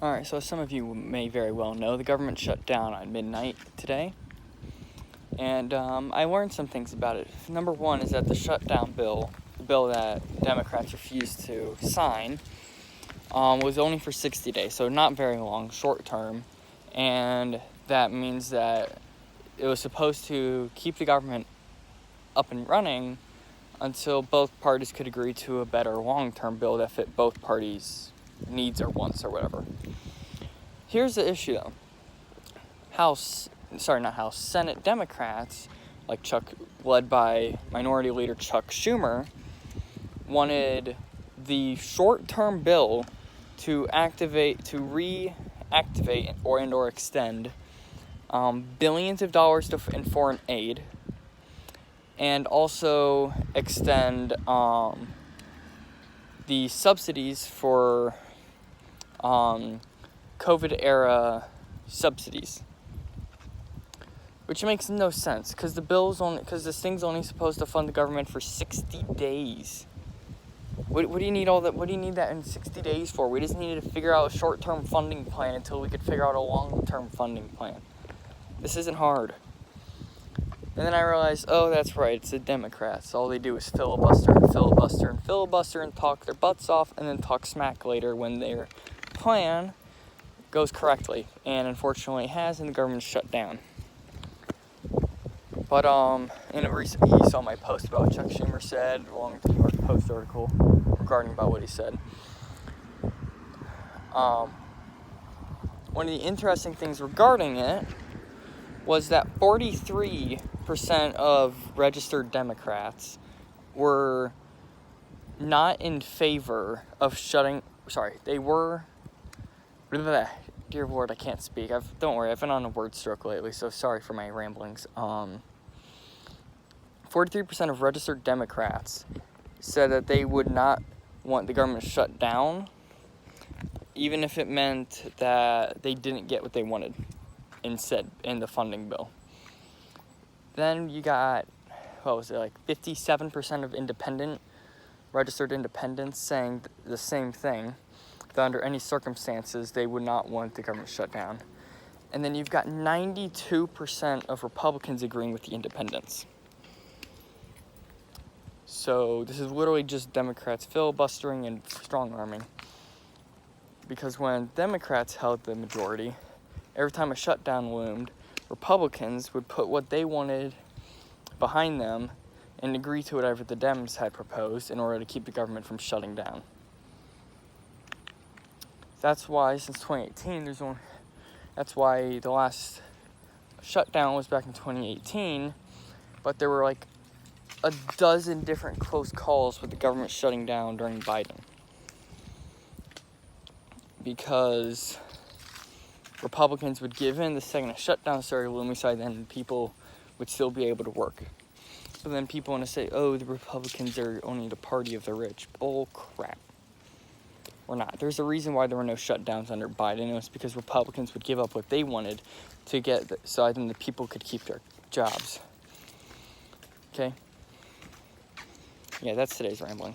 Alright, so as some of you may very well know, the government shut down on midnight today. And I learned some things about it. Number one is that the shutdown bill, the bill that Democrats refused to sign, was only for 60 days, so not very long, short term. And that means that it was supposed to keep the government up and running until both parties could agree to a better long-term bill that fit both parties' needs or wants or whatever. Here's the issue, though. Senate Democrats, led by Minority Leader Chuck Schumer, wanted the short-term bill to reactivate or extend billions of dollars in foreign aid, and also extend the subsidies for COVID-era subsidies, which makes no sense because this thing's only supposed to fund the government for 60 days. What do you need all that? What do you need that in 60 days for? We just needed to figure out a short-term funding plan until we could figure out a long-term funding plan. This isn't hard. And then I realized, oh, that's right, it's the Democrats. All they do is filibuster and filibuster and filibuster and talk their butts off and then talk smack later when their plan goes correctly. And unfortunately it has, and the government's shut down. But in a recent, you saw my post about what Chuck Schumer said, along with the New York Post article regarding about what he said. One of the interesting things regarding it was that 43% of registered Democrats were not in favor of dear Lord, I can't speak. Don't worry, I've been on a word stroke lately, so sorry for my ramblings. 43% of registered Democrats said that they would not want the government shut down, even if it meant that they didn't get what they wanted instead in the funding bill. Then you got, 57% of registered independents saying the same thing, that under any circumstances they would not want the government shut down. And then you've got 92% of Republicans agreeing with the independents. So this is literally just Democrats filibustering and strong-arming. Because when Democrats held the majority, every time a shutdown loomed, Republicans would put what they wanted behind them and agree to whatever the Dems had proposed in order to keep the government from shutting down. That's why since 2018, that's why the last shutdown was back in 2018, but there were a dozen different close calls with the government shutting down during Biden. Because Republicans would give in the second a shutdown started looming, so then people would still be able to work. But then people want to say, oh, the Republicans are only the party of the rich. Bull crap. We're not. There's a reason why there were no shutdowns under Biden. It was because Republicans would give up what they wanted so then the people could keep their jobs. Okay? Yeah, that's today's rambling.